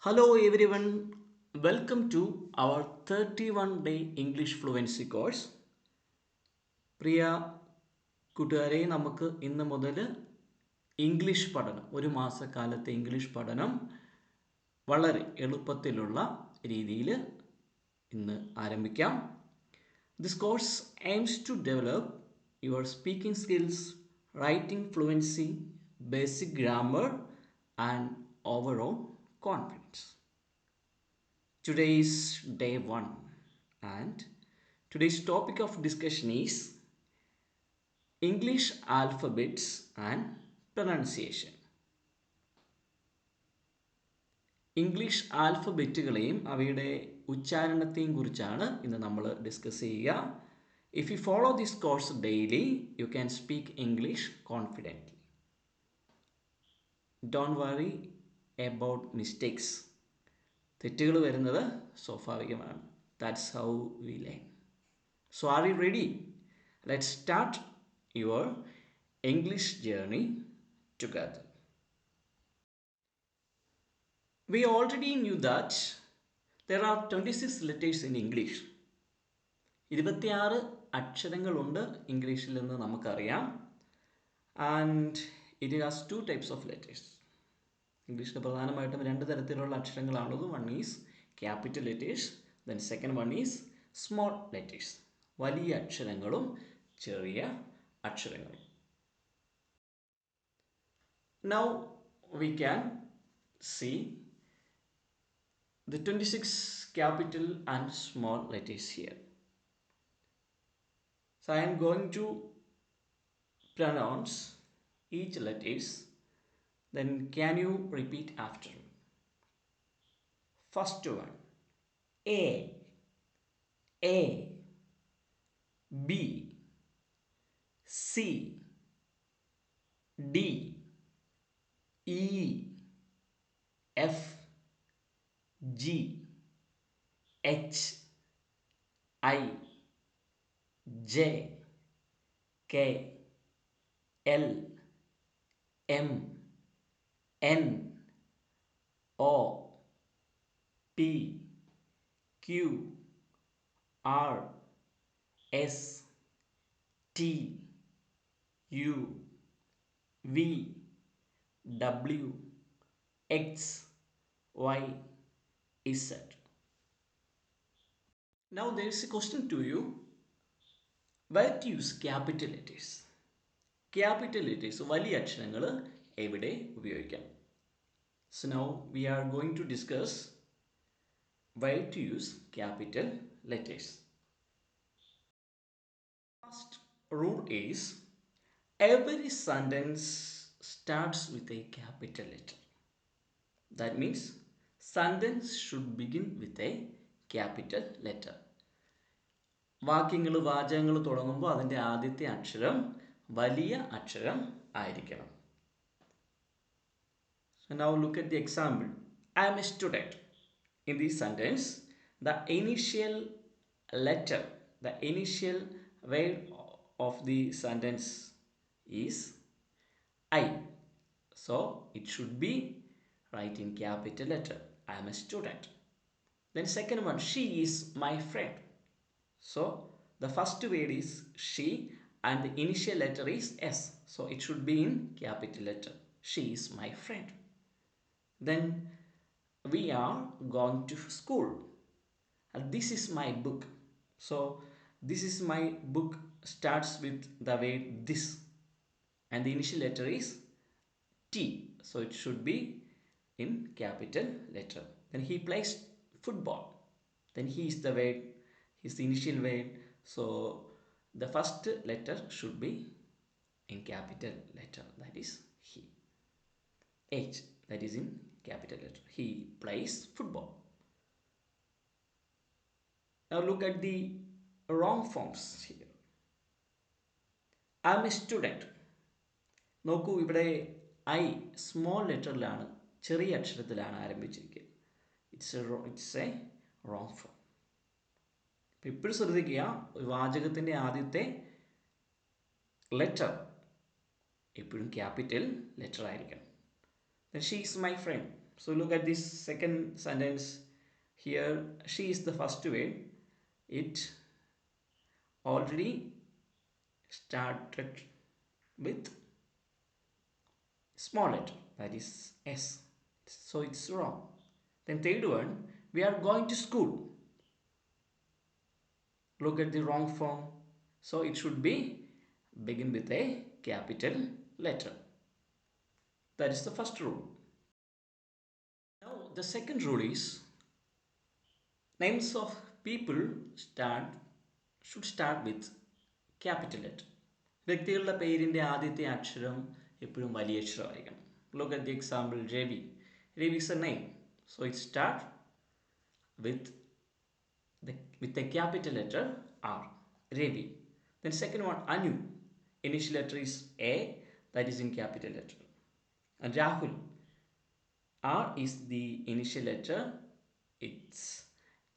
Hello everyone, welcome to our 31-day English fluency course. പ്രിയ കൂട്ടുകാരെ, നമുക്ക് ഇന്ന് മുതൽ ഇംഗ്ലീഷ് പഠനം, ഒരു മാസക്കാലത്തെ ഇംഗ്ലീഷ് പഠനം വളരെ എളുപ്പത്തിലുള്ള രീതിയിൽ ഇന്ന് ആരംഭിക്കാം. This course aims to develop your speaking skills, writing fluency, basic grammar and overall confidence. Today is day 1 and today's topic of discussion is English alphabets and pronunciation. English ആൽഫബറ്റുകളെയും അവയുടെ ഉച്ചാരണത്തെയും കുറിച്ചാണ് ഇന്ന് നമ്മൾ ഡിസ്കസ് ചെയ്യുക. If you follow this course daily you can speak English confidently. Don't worry about mistakes. തെറ്റുകൾ വരുന്നത് സ്വാഭാവികമാണ്. That's how we learn. So are you ready? Let's start your English journey together. We already knew that there are 26 letters in English. 26 അക്ഷരങ്ങളുണ്ട് ഇംഗ്ലീഷിൽ എന്ന് നമുക്കറിയാം. And it has two types of letters. ഇംഗ്ലീഷിൽ പ്രധാനമായിട്ടും രണ്ട് തരത്തിലുള്ള അക്ഷരങ്ങളാണുള്ളത്. One is capital letters, then second one is small letters. വലിയ അക്ഷരങ്ങളും ചെറിയ അക്ഷരങ്ങളും. Now we can see the 26 capital and small letters here. So I am going to pronounce each letters, then can you repeat after me? First one, A, A, B, C, D, E, F, G, H, I, J, K, L, M, N, O, P, Q, R, S, T, U, V, W, X, Y, Z. Now there is a question to you. Where to use capital letters? Capital letters, വലിയ അക്ഷരങ്ങൾ എവിടെ ഉപയോഗിക്കാം? So now we are going to discuss where to use capital letters. First rule is every sentence starts with a capital letter. That means sentence should begin with a capital letter. വാക്യങ്ങൾ, വാചകങ്ങൾ തുടങ്ങുമ്പോൾ അതിൻ്റെ ആദ്യത്തെ അക്ഷരം വലിയ അക്ഷരം ആയിരിക്കണം. So now look at the example. I am a student. In this sentence, the initial letter, the initial word of the sentence is I. So it should be right in capital letter. I am a student. Then second one, she is my friend. So the first word is she and the initial letter is S. So it should be in capital letter. She is my friend. Then we are going to school. And this is my book. So this is my book starts with the word this. And the initial letter is T. So it should be in capital letter. Then he plays football. Then he is the word, he is the initial word. So the first letter should be in capital letter. That is he. H, that is in capital letter. He plays football. Now look at the wrong forms here. I am a student. നോക്കൂ, ഇവിടെ I small ലെറ്ററിലാണ്, ചെറിയ അക്ഷരത്തിലാണ് ആരംഭിച്ചിരിക്കുക. It's a wrong form. അപ്പോൾ ഇപ്പോഴും ശ്രദ്ധിക്കുക, ഒരു വാചകത്തിൻ്റെ ആദ്യത്തെ letter എപ്പോഴും ക്യാപിറ്റൽ ലെറ്റർ ആയിരിക്കണം. Then she is my friend. So look at this second sentence. Here, she is the first word. It already started with small letter, that is S. So it's wrong. Then third one, we are going to school. Look at the wrong form. So it should be begin with a capital letter. That is the first rule. Now the second rule is names of people should start with capital letter. വ്യക്തികളുടെ പേരിൻ്റെ ആദ്യത്തെ അക്ഷരം എപ്പോഴും വലിയ അക്ഷരമായിരിക്കണം. Look at the example Ravi. Ravi is a name. So it starts with a capital letter R. Ravi. Then second one Anu. Initial letter is A, that is in capital letter. And Rahul. R is the initial letter. It's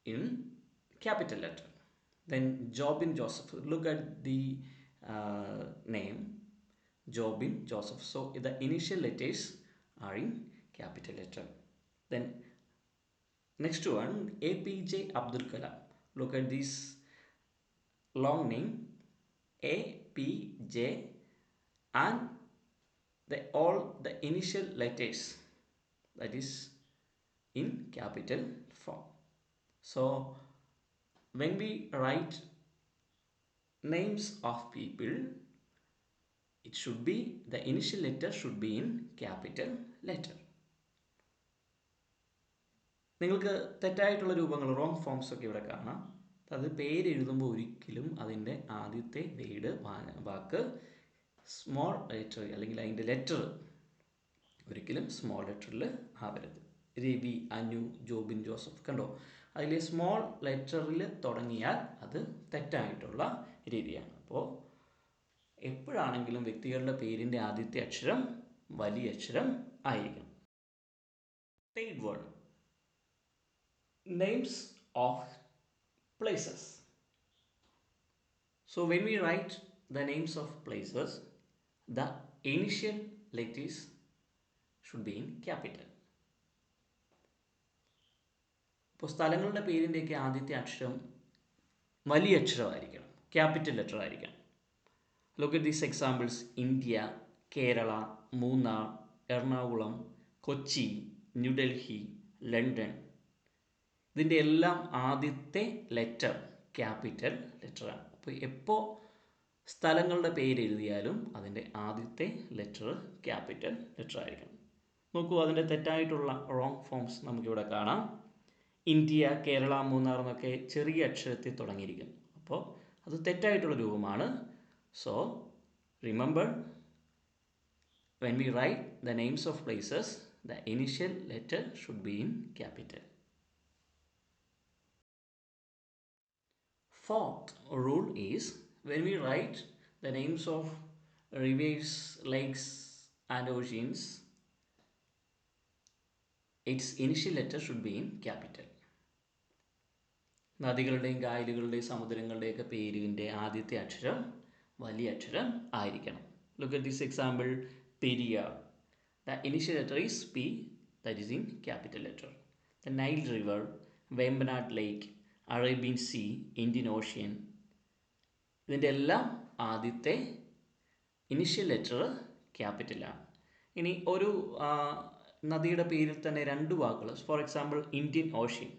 in capital letter. Then Jobin Joseph. Look at the name Jobin Joseph. So the initial letters are in capital letter. Then next one APJ Abdul Kalam. Look at this long name APJ and all the initial letters, that is in capital form. So when we write names of people, it should be the initial letter should be in capital letter. നിങ്ങൾക്ക് തെറ്റായിട്ടുള്ള രൂപങ്ങൾ wrong forms ഒക്കെ ഇവിടെ കാണാം. അത് പേര് എഴുതുമ്പോൾ ഒരിക്കലും അതിൻ്റെ ആദ്യത്തെ വാക്ക് സ്മോൾ ലെറ്റർ അല്ലെങ്കിൽ അതിൻ്റെ ലെറ്റർ ഒരിക്കലും സ്മോൾ ലെറ്ററിൽ ആവരുത്. രവി, അനു, ജോബിൻ, ജോസഫ് കണ്ടോ, അതിൽ സ്മോൾ ലെറ്ററിൽ തുടങ്ങിയാൽ അത് തെറ്റായിട്ടുള്ള രീതിയാണ്. അപ്പോൾ എപ്പോഴാണെങ്കിലും വ്യക്തികളുടെ പേരിൻ്റെ ആദ്യത്തെ അക്ഷരം വലിയ അക്ഷരം ആയിരിക്കും. Third word, names of places. So when we write the names of places, the initial letters should be in capital. ഇപ്പോൾ സ്ഥലങ്ങളുടെ പേരിൻ്റെയൊക്കെ ആദ്യത്തെ അക്ഷരം വലിയ അക്ഷരമായിരിക്കണം, ക്യാപിറ്റൽ ലെറ്റർ ആയിരിക്കണം. Look at these examples: India, Kerala, Munnar, Ernakulam, Kochi, New Delhi, London. ഇതിൻ്റെ എല്ലാം ആദ്യത്തെ ലെറ്റർ ക്യാപിറ്റൽ ലെറ്ററാണ്. അപ്പോൾ എപ്പോൾ സ്ഥലങ്ങളുടെ പേര് എഴുതിയാലും അതിൻ്റെ ആദ്യത്തെ ലെറ്റർ ക്യാപിറ്റൽ ലെറ്റർ ആയിരിക്കണം. നോക്കൂ, അതിൻ്റെ തെറ്റായിട്ടുള്ള റോങ് ഫോംസ് നമുക്കിവിടെ കാണാം. ഇന്ത്യ, കേരള, മൂന്നാർ എന്നൊക്കെ ചെറിയ അക്ഷരത്തിൽ തുടങ്ങിയിരിക്കുന്നു. അപ്പോൾ അത് തെറ്റായിട്ടുള്ള രൂപമാണ്. So remember, when we write the names of places, the initial letter should be in capital. Fourth rule is when we write the names of rivers, lakes and oceans, its initial letter should be in capital. നദികളുടെയും കായലുകളുടെയും സമുദ്രങ്ങളുടെയൊക്കെ പേരിൻ്റെ ആദ്യത്തെ അക്ഷരം വലിയ അക്ഷരം ആയിരിക്കണം. Look at this example, Periyar. The initial letter is P, that is in capital letter. The Nile River, Vembanad Lake, Arabian Sea, Indian Ocean, ഇതിൻ്റെ എല്ലാം ആദ്യത്തെ initial letter ക്യാപിറ്റലാണ്. ഇനി ഒരു നദിയുടെ പേരിൽ തന്നെ രണ്ട് വാക്കുകൾ, ഫോർ എക്സാമ്പിൾ ഇന്ത്യൻ ഓഷ്യൻ.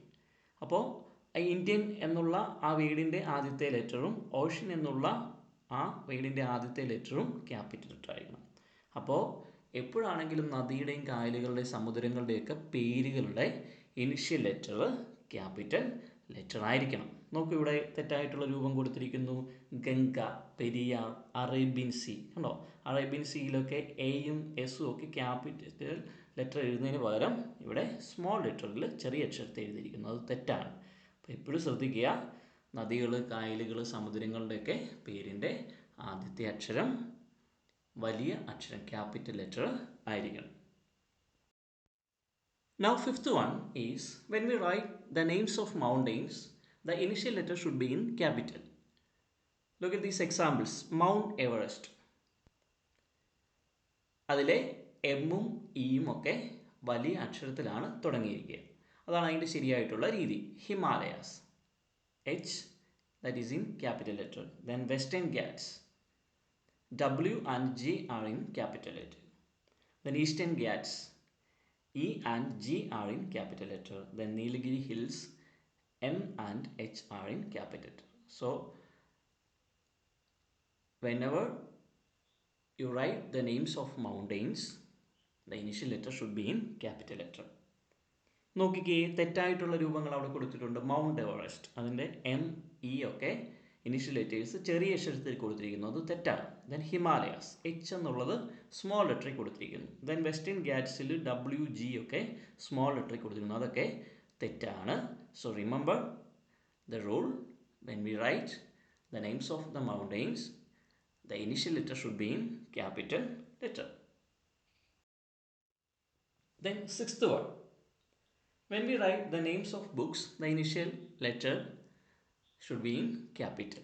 അപ്പോൾ ഇന്ത്യൻ എന്നുള്ള ആ വേർഡിൻ്റെ ആദ്യത്തെ ലെറ്ററും ഓഷ്യൻ എന്നുള്ള ആ വേർഡിൻ്റെ ആദ്യത്തെ ലെറ്ററും ക്യാപിറ്റൽ ലെറ്റർ ആയിരിക്കണം. അപ്പോൾ എപ്പോഴാണെങ്കിലും നദിയുടെയും കായലുകളുടെയും സമുദ്രങ്ങളുടെയൊക്കെ പേരുകളുടെ ഇനിഷ്യൽ ലെറ്റർ ക്യാപിറ്റൽ ലെറ്റർ ആയിരിക്കണം. നോക്കൂ, ഇവിടെ തെറ്റായിട്ടുള്ള രൂപം കൊടുത്തിരിക്കുന്നു. Ganga, Periyar, Arabian Sea. കണ്ടോ, അറേബ്യൻ സീയിലൊക്കെ എയും എസും ഒക്കെ ക്യാപിറ്റൽ ലെറ്റർ എഴുതുന്നതിന് പകരം ഇവിടെ സ്മോൾ ലെറ്ററിൽ ചെറിയ അക്ഷരത്തെ എഴുതിയിരിക്കുന്നു. അത് തെറ്റാണ്. അപ്പോൾ എപ്പോഴും ശ്രദ്ധിക്കുക, നദികൾ, കായലുകൾ, സമുദ്രങ്ങളുടെയൊക്കെ പേരിൻ്റെ ആദ്യത്തെ അക്ഷരം വലിയ അക്ഷരം ക്യാപിറ്റൽ ലെറ്റർ ആയിരിക്കണം. Now fifth one is when we write the names of mountains, the initial letter should be in capital. Look at these examples. Mount Everest. അതിലെ എമ്മും ഇയും ഒക്കെ വലിയ അക്ഷരത്തിലാണ് തുടങ്ങിയിരിക്കുക. അതാണ് അതിൻ്റെ ശരിയായിട്ടുള്ള രീതി. Himalayas, H that is in capital letter. Then Western Ghats, W and G are in capital letter. Then Eastern Ghats, E and G are in capital letter. Then Nilgiri Hills, M and H are in capital letter. So whenever you write the names of mountains, the initial letter should be in capital letter. നോക്കിക്കേ, തെറ്റായിട്ടുള്ള രൂപങ്ങൾ അവിടെ കൊടുത്തിട്ടുണ്ട്. Mount Everest, അതിൻ്റെ ME ഒക്കെ initial letters ചെറിയ അക്ഷരത്തിൽ കൊടുത്തിരിക്കുന്നു, അത് തെറ്റാണ്. ദെൻ ഹിമാലയാസ്, H എന്നുള്ളത് സ്മോൾ ലെറ്ററിൽ കൊടുത്തിരിക്കുന്നു. ദെൻ വെസ്റ്റേൺ ഗാറ്റ്സിൽ WG ഒക്കെ സ്മോൾ ലെറ്ററിൽ കൊടുത്തിരിക്കുന്നു, അതൊക്കെ തെറ്റാണ്. So remember the rule, when we write the names of the mountains, the initial letter should be in capital letter. Then sixth one, when we write the names of books, the initial letter should be in capital.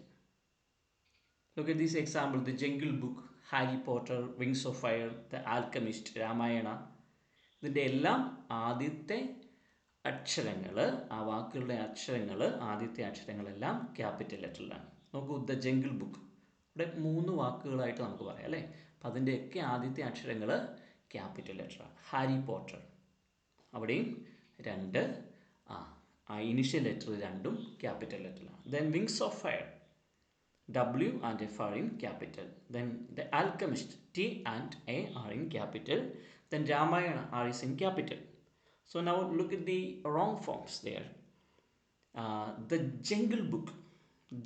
Look at this example: The Jungle Book, Harry Potter, Wings of Fire, The Alchemist, Ramayana. ഇതിൻ്റെ എല്ലാം ആദ്യത്തെ അക്ഷരങ്ങൾ, ആ വാക്കുകളുടെ അക്ഷരങ്ങൾ, ആദ്യത്തെ അക്ഷരങ്ങളെല്ലാം capital ലെറ്ററിലാണ്. നോക്കൂ, the jungle book, ഇവിടെ 3 വാക്കുകളായിട്ട് നമുക്ക് പറയാം അല്ലേ. അപ്പം അതിൻ്റെയൊക്കെ ആദ്യത്തെ അക്ഷരങ്ങൾ ക്യാപിറ്റൽ ലെറ്ററാണ്. ഹാരി പോട്ടർ, അവിടെയും 2 ഇനിഷ്യൽ ലെറ്റർ 2 ക്യാപിറ്റൽ ലെറ്ററിലാണ്. Then wings of fire, W and F are in capital. Then the Alchemist, T and A are in capital. Then Ramayana R is in capital. So now look at the wrong forms there. The Jungle Book,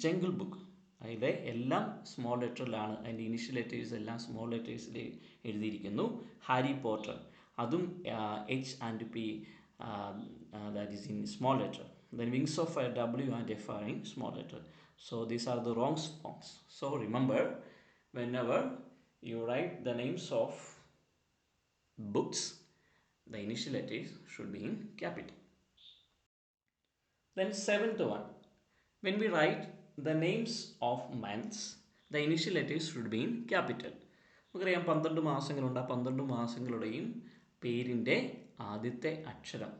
Jungle Book, അതിലെ എല്ലാം small ലെറ്ററിലാണ്, അതിൻ്റെ initial letters എല്ലാം small ലെറ്റേഴ്സിൽ എഴുതിയിരിക്കുന്നു. Harry Potter, അതും H and P that is in small letter. Then Wings of Fire, W and F are in small letter. So these are the wrong forms. So remember, whenever you write the names of books, the initial letters should be in capital. Then 7th one, when we write the names of months, the initial letters should be in capital. നമുക്കറിയാം 12 മാസങ്ങളുണ്ട്. ആ 12 മാസങ്ങളുടെയും പേരിൻ്റെ ആദ്യത്തെ അക്ഷരം,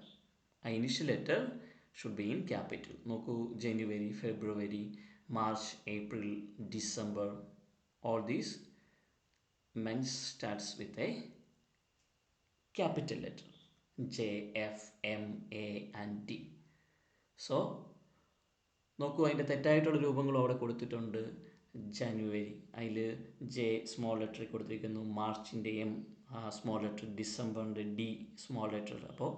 ആ initial letter should be in capital. നോക്കൂ, January, February, March, April, December, all these months starts with a capital letter, J, F, M, A and D. So നോക്കൂ, അതിൻ്റെ തെറ്റായിട്ടുള്ള രൂപങ്ങളും അവിടെ കൊടുത്തിട്ടുണ്ട്. ജനുവരി, അതിൽ J സ്മോൾ ലെറ്ററിൽ കൊടുത്തിരിക്കുന്നു. മാർച്ചിൻ്റെ M സ്മോൾ ലെറ്റർ, ഡിസംബറിൻ്റെ D സ്മോൾ ലെറ്റർ. അപ്പോൾ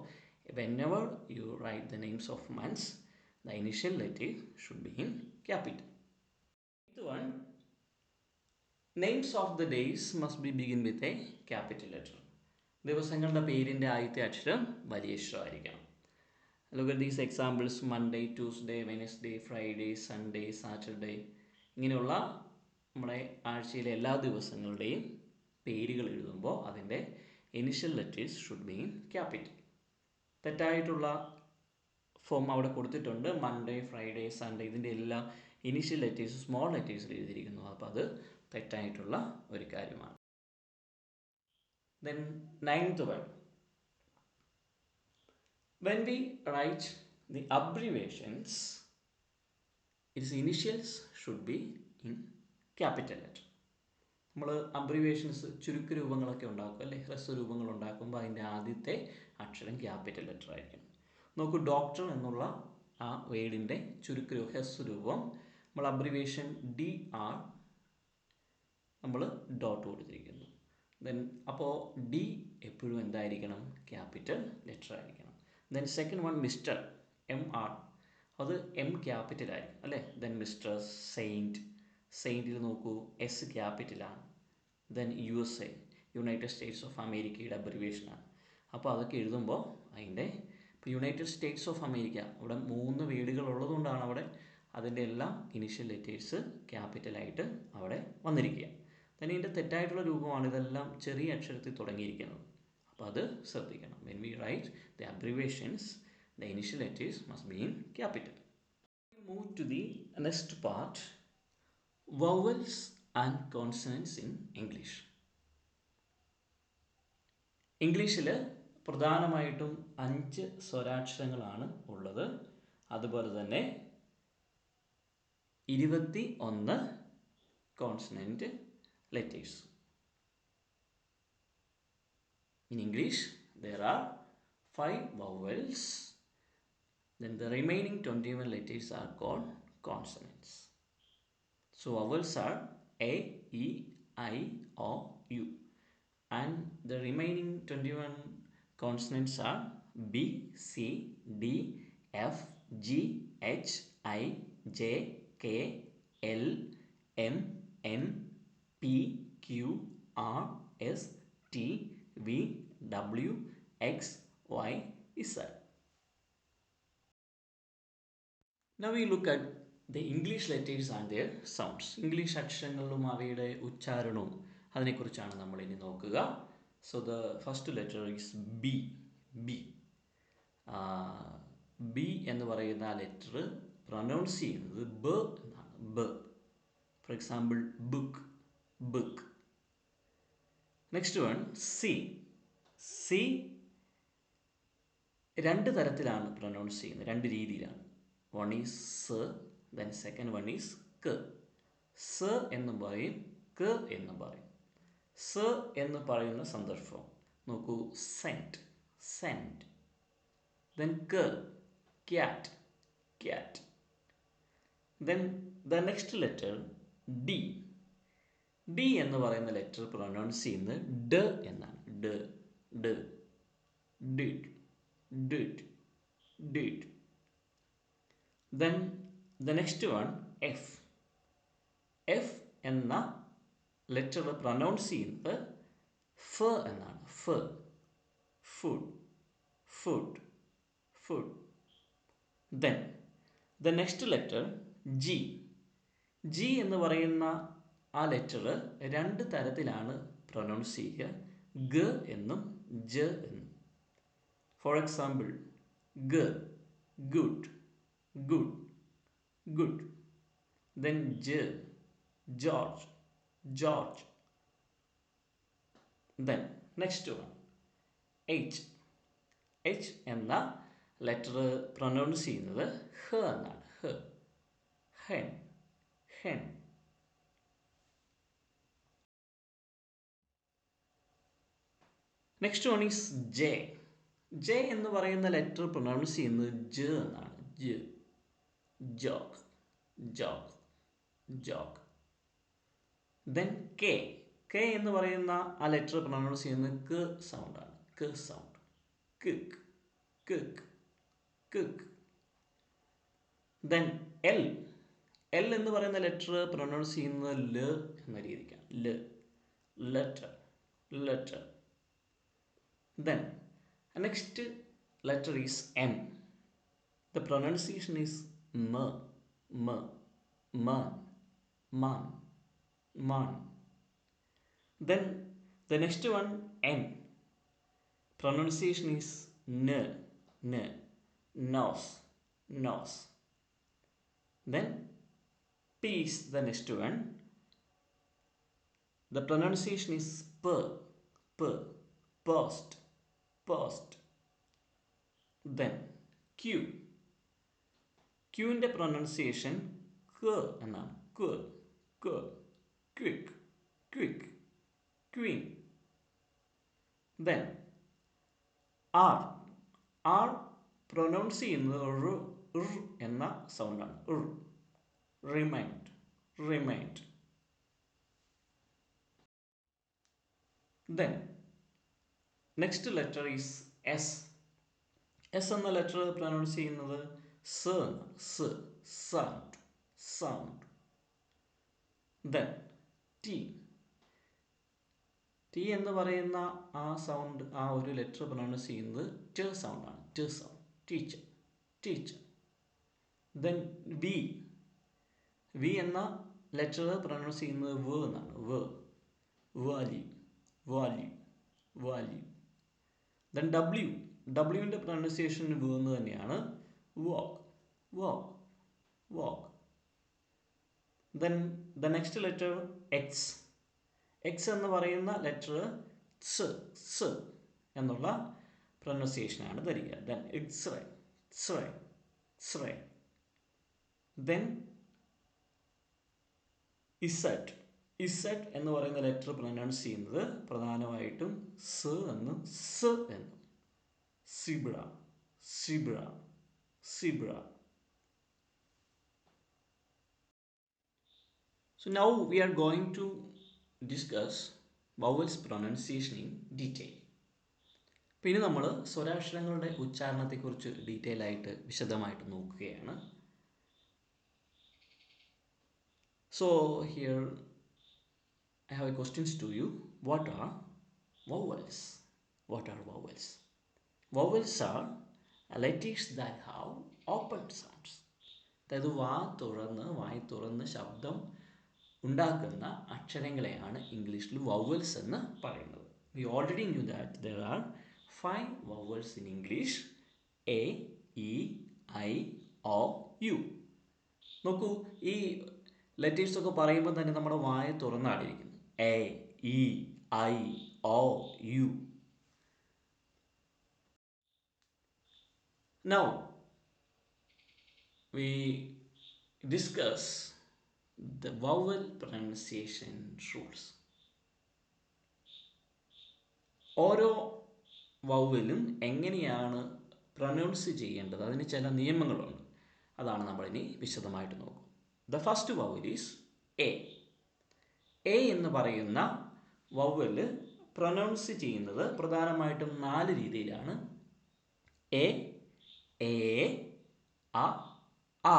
whenever you write the names of months, the initial letter should be in capital. Eighth one, names of the days must be begin with a capital letter. ദിവസങ്ങളുടെ പേരിൻ്റെ ആദ്യത്തെ അക്ഷരം വലിയ അക്ഷരമായിരിക്കണം. Look at these examples: Monday, Tuesday, Wednesday, Friday, Sunday, Saturday. ഇങ്ങനെയുള്ള നമ്മുടെ ആഴ്ചയിലെ എല്ലാ ദിവസങ്ങളുടെയും പേരുകൾ എഴുതുമ്പോൾ അതിൻ്റെ initial letters should be in capital. തെറ്റായിട്ടുള്ള ഫോം അവിടെ കൊടുത്തിട്ടുണ്ട്. മൺഡേ, ഫ്രൈഡേ, സൺഡേ, ഇതിൻ്റെ എല്ലാ ഇനിഷ്യൽ ലെറ്റേഴ്സ് സ്മോൾ ലെറ്റേഴ്സിൽ എഴുതിയിരിക്കുന്നു. അപ്പോൾ അത് തെറ്റായിട്ടുള്ള ഒരു കാര്യമാണ്. Then 9th one, when we write the abbreviations, its initials should be in capital letter. നമ്മൾ അബ്രിവേഷൻസ്, ചുരുക്കരൂപങ്ങളൊക്കെ ഉണ്ടാക്കും അല്ലേ, ഹ്രസ്വരൂപങ്ങൾ ഉണ്ടാക്കുമ്പോൾ അതിൻ്റെ ആദ്യത്തെ അക്ഷരം ക്യാപിറ്റൽ ലെറ്റർ ആയിരിക്കണം. നോക്കൂ, ഡോക്ടർ എന്നുള്ള ആ വേർഡിൻ്റെ ഹ്രസ്വരൂപം നമ്മൾ അബ്രിവേഷൻ DR നമ്മൾ ഡോട്ട് കൊടുത്തിരിക്കുന്നു. ദെൻ അപ്പോൾ D എപ്പോഴും എന്തായിരിക്കണം? ക്യാപിറ്റൽ ലെറ്റർ ആയിരിക്കണം. Then second one mister, MR, അത് M ക്യാപിറ്റൽ ആയിരിക്കും അല്ലേ. ദെൻ മിസ്റ്റർ, സെയിൻറ്റ്, സെയിൻറ്റിൽ നോക്കൂ S ക്യാപിറ്റലാണ്. Then USA, united states of അമേരിക്കയുടെ അബ്രിവേഷനാണ്. അപ്പോൾ അതൊക്കെ എഴുതുമ്പോൾ അതിൻ്റെ ഇപ്പോൾ യുണൈറ്റഡ് സ്റ്റേറ്റ്സ് ഓഫ് അമേരിക്ക, അവിടെ 3 വേർഡുകൾ ഉള്ളതുകൊണ്ടാണ് അവിടെ അതിൻ്റെ എല്ലാം ഇനിഷ്യൽ ലെറ്റേഴ്സ് ക്യാപിറ്റലായിട്ട് അവിടെ വന്നിരിക്കുക. തന്നെ ഇതിൻ്റെ തെറ്റായിട്ടുള്ള രൂപമാണ് ഇതെല്ലാം ചെറിയ അക്ഷരത്തിൽ തുടങ്ങിയിരിക്കുന്നത്. അപ്പോൾ അത് ശ്രദ്ധിക്കണം. When we write the abbreviations, the initial letters must be in capital. Move to the next part, vowels and consonants in English. ഇംഗ്ലീഷിൽ പ്രധാനമായിട്ടും 5 സ്വരാക്ഷരങ്ങളാണ് ഉള്ളത്. അതുപോലെ തന്നെ 21 consonant letters. In English, there are 5 vowels. Then the remaining 21 letters are called consonants. So vowels are A, E, I, O, U. And the remaining 21 consonants are B, C, D, F, G, H, I, J, K, L, M, N, P, Q, R, S, T, V, W, X, Y, Z. Now we look at the English letters and their sounds. English അക്ഷരങ്ങളും അവയുടെ ഉച്ചാരണവും അതിനെക്കുറിച്ചാണ് നമ്മൾ ഇനി നോക്കുക. So the first letter is B. B. B എന്ന് പറയുന്ന letter pronounce ചെയ്യുന്നത് ബ എന്നാണ്. ബ. For example book, book. Next one C. C രണ്ട് തരത്തിലാണ് പ്രൊനൗൺസ് ചെയ്യുന്നത്, രണ്ട് രീതിയിലാണ്. വൺ ഈസ് സ, ദെൻ സെക്കൻഡ് വൺ ഈസ് ക. സ എന്നും പറയും, ക എന്നും പറയും. സ എന്ന് പറയുന്ന സന്ദർഭം നോക്കൂ, സെൻറ്റ്, സെൻറ്റ്. ദെൻ ക, cat, cat. Then the next letter D. D എന്ന് പറയുന്ന ലെറ്റർ പ്രൊനൗൺസ് ചെയ്യുന്നത് ഡ എന്നാണ്. ഡ, ഡ. Did, did, did. Then the next one F. F എന്ന ലെറ്റർ പ്രൊനൗൺസ് ചെയ്യുന്നത് ഫ എന്നാണ്. ഫ. Food, food, food. Then the next letter G. G എന്ന് പറയുന്ന ആ ലെറ്റർ രണ്ട് തരത്തിലാണ് പ്രൊനൗൺസ് ചെയ്യുക, ഗ എന്നും ജ എന്നും. ഫോർ എക്സാമ്പിൾ ഗ, ഗുഡ്, ഗുഡ്, ഗുഡ്. ദെൻ ജ, George, George. Then next one H. H എന്ന ലെറ്റർ പ്രൊനൗൺസ് ചെയ്യുന്നത് ഹ എന്നാണ്. ഹ. Hen, hen. Next one is J. J എന്ന് പറയുന്ന ലെറ്റർ പ്രൊനൗൺസ് ചെയ്യുന്നത് ജ എന്നാണ്. ജ. Joke, joke, joke. Then K. K എന്ന് പറയുന്ന ആ ലെറ്റർ പ്രൊനൗൺസ് ചെയ്യുന്നത് ക സൗണ്ടാണ്. ക sound. Kick, kick, kick. Then L. L എന്ന് പറയുന്ന ലെറ്റർ പ്രൊനൗൺസ് ചെയ്യുന്നത് ല എന്ന രീതിക്കാണ്. ല, letter, letter. Then next letter is M. The pronunciation is M, M, man, man, man. Then the next one N. Pronunciation is N, N, nose, nose. Then P is the next one. The pronunciation is P, P, post, post. Then Q. Qന്റെ pronunciation ക എന്നാണ്. ക, ക. Quick, quick, queen. Then R. R pronounce ചെയ്യുന്നത് റ്, ർ എന്ന സൗണ്ടാണ്. ർ. Remind, remind. Then next letter is S. S എന്ന ലെറ്റർ പ്രൊനൗൺസ് ചെയ്യുന്നത് സ എന്നാണ്. സ്, sound, sound. Then T. T എന്ന് പറയുന്ന ആ സൗണ്ട്, ആ ഒരു ലെറ്റർ പ്രൊനൗൺസ് ചെയ്യുന്നത് ട് സൗണ്ടാണ്. ട് sound. Teacher, teacher. Then V. V എന്ന ലെറ്റർ പ്രൊനൗൺസ് ചെയ്യുന്നത് വ എന്നാണ്. വ. Value, value, value. Then W. ഡബ്ല്യുവിൻ്റെ പ്രൊനൗൺസിയേഷൻ വ എന്ന് തന്നെയാണ്. Walk, walk, walk. Then the next letter X. X എന്ന് പറയുന്ന ലെറ്റർ സ്, സ് എന്നുള്ള പ്രൊനൗൺസിയേഷനാണ് തരിക. ദെൻ ഇറ്റ്സ് ദെൻ ഇസഡ് എന്ന് പറയുന്ന ലെറ്റർ പ്രൊനൗൺസ് ചെയ്യുന്നത് പ്രധാനമായിട്ടും സ് എന്നും സ് എന്നും. Zebra. So now we are going to discuss vowels pronunciation in detail. പിന്നെ നമ്മൾ സ്വരാക്ഷരങ്ങളുടെ ഉച്ചാരണത്തെക്കുറിച്ച് ഡീറ്റെയിൽ ആയിട്ട് വിശദമായിട്ട് നോക്കുകയാണ്. So here I have a questions to you. What are vowels? Vowels are letters that have open sounds. അതായത് വായി തുറന്ന് ശബ്ദം ഉണ്ടാക്കുന്ന അക്ഷരങ്ങളെയാണ് ഇംഗ്ലീഷിൽ വവൽസ് എന്ന് പറയുന്നത്. We already knew that there are 5 vowels in English: A, E, I, O, U. നോക്കൂ, ഈ ലെറ്റേഴ്സ് ഒക്കെ പറയുമ്പോൾ തന്നെ നമ്മുടെ വായ തുറന്നാടിയിരിക്കുന്നു. A, E, I, O, U. Now we discuss the vowel pronunciation rules. ഓരോ വവലും എങ്ങനെയാണ് പ്രൊനൗൺസ് ചെയ്യേണ്ടത്, അതിന് ചില നിയമങ്ങളുണ്ട്. അതാണ് നമ്മളിനി വിശദമായിട്ട് നോക്കും. The first vowel is A. A എന്ന് പറയുന്ന വവല് പ്രൊനൗൺസ് ചെയ്യുന്നത് പ്രധാനമായിട്ടും 4 രീതിയിലാണ്. എ, അ, ആ.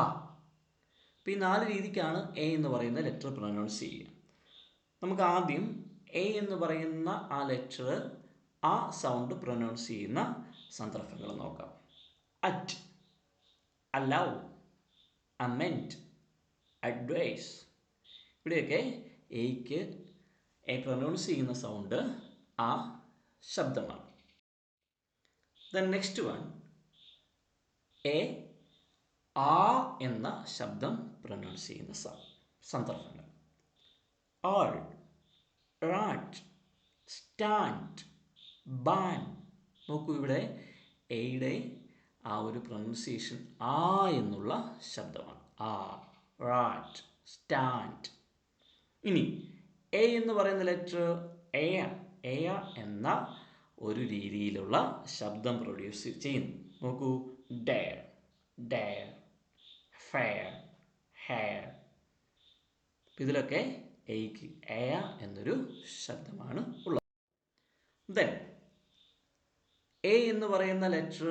അപ്പോൾ ഈ 4 രീതിക്കാണ് എ എന്ന് പറയുന്ന ലെറ്റർ പ്രൊനൗൺസ് ചെയ്യുക. നമുക്ക് ആദ്യം എ എന്ന് പറയുന്ന ആ ലെറ്റർ ആ സൗണ്ട് പ്രൊനൗൺസ് ചെയ്യുന്ന സന്ദർഭങ്ങൾ നോക്കാം. At, allow, amend, advise. ഇവിടെയൊക്കെ എയ്ക്ക് പ്രൊനൗൺസ് ചെയ്യുന്ന സൗണ്ട് ആ ശബ്ദമാണ്. ദെൻ നെക്സ്റ്റ് വൺ, എ ആ എന്ന ശബ്ദം പ്രൊനൗൺസ് ചെയ്യുന്ന സന്ദർഭങ്ങൾ. ആൾ, റാറ്റ്, സ്റ്റാൻഡ്, ബാൻ. നോക്കൂ, ഇവിടെ എയുടെ ആ ഒരു പ്രൊനൗൺസിയേഷൻ ആ എന്നുള്ള ശബ്ദമാണ്. ആ, റാറ്റ്, സ്റ്റാൻഡ്. ഇനി എ എന്ന് പറയുന്ന ലെറ്റർ എയ എന്ന ഒരു രീതിയിലുള്ള ശബ്ദം പ്രൊഡ്യൂസ് ചെയ്യുന്നു. നോക്കൂ, ഡെയർ, ഫെയർ, ഹെയർ. ഇതിലൊക്കെ എയ്ക്ക് എയ എന്നൊരു ശബ്ദമാണ് ഉള്ളത്. ദെൻ എ എന്ന് പറയുന്ന ലെറ്റർ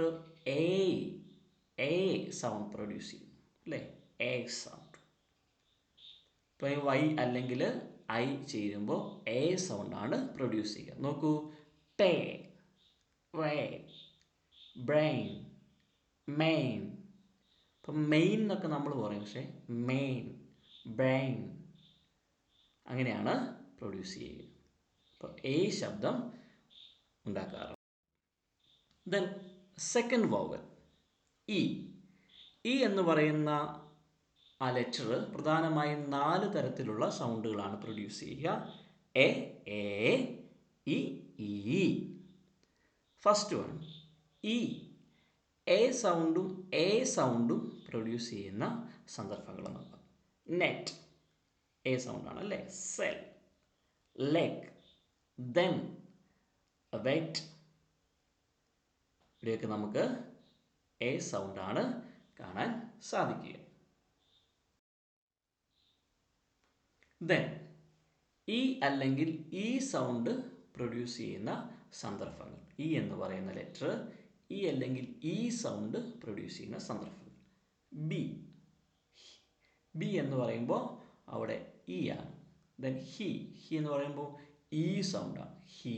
എ സൗണ്ട് പ്രൊഡ്യൂസ് ചെയ്യുന്നു, അല്ലേ? A sound. ഇപ്പോൾ വൈ അല്ലെങ്കിൽ ഐ ചേരുമ്പോൾ എ സൗണ്ടാണ് പ്രൊഡ്യൂസ് ചെയ്യുക. നോക്കൂ, ടേ, വേ, ബ്രെയിൻ, മെയിൻ. ഇപ്പം മെയിൻ എന്നൊക്കെ നമ്മൾ പറയും, പക്ഷേ മെയിൻ, ബ്രെയിൻ അങ്ങനെയാണ് പ്രൊഡ്യൂസ് ചെയ്യുക. അപ്പോൾ എ ശബ്ദം ഉണ്ടാക്കാറ്. Then second vowel E. E എന്ന് പറയുന്ന ആ ലെറ്റർ പ്രധാനമായും 4 തരത്തിലുള്ള സൗണ്ടുകളാണ് പ്രൊഡ്യൂസ് ചെയ്യുക. എ, ഇ, ഈ. ഫസ്റ്റ് വൺ ഇ. എ സൗണ്ടും പ്രൊഡ്യൂസ് ചെയ്യുന്ന സന്ദർഭങ്ങൾ നോക്കാം. നെറ്റ്, എ സൗണ്ടാണ്, അല്ലേ? Sell, leg, then, wet. ഇവിടെയൊക്കെ നമുക്ക് എ സൗണ്ടാണ് കാണാൻ സാധിക്കുക. ദെൻ ഇ അല്ലെങ്കിൽ ഈ സൗണ്ട് പ്രൊഡ്യൂസ് ചെയ്യുന്ന സന്ദർഭങ്ങൾ. ഇ എന്ന് പറയുന്ന ലെറ്റർ ഇ അല്ലെങ്കിൽ ഈ സൗണ്ട് പ്രൊഡ്യൂസ് ചെയ്യുന്ന സന്ദർഭങ്ങൾ. ബി എന്ന് പറയുമ്പോൾ അവിടെ ഇ ആണ്. ദെൻ ഹി എന്ന് പറയുമ്പോൾ ഈ സൗണ്ടാണ്. ഹി,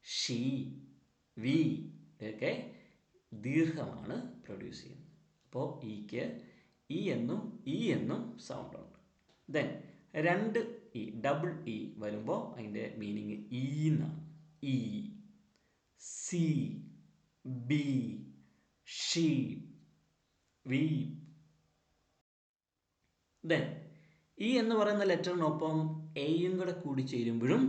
ഷീ, വി ഇതൊക്കെ ദീർഘമാണ് പ്രൊഡ്യൂസ് ചെയ്യുന്നത്. അപ്പോൾ ഇക്ക് ഇ എന്നും സൗണ്ടുണ്ട്. ദെൻ 2 ഇ, ഡബിൾ ഇ വരുമ്പോൾ അതിൻ്റെ മീനിങ് ഈ എന്നാണ്. ഇ, see, be, she, we. Then E എന്ന് പറയുന്ന ലെറ്ററിനൊപ്പം എയും കൂടെ കൂടി ചേരുമ്പോഴും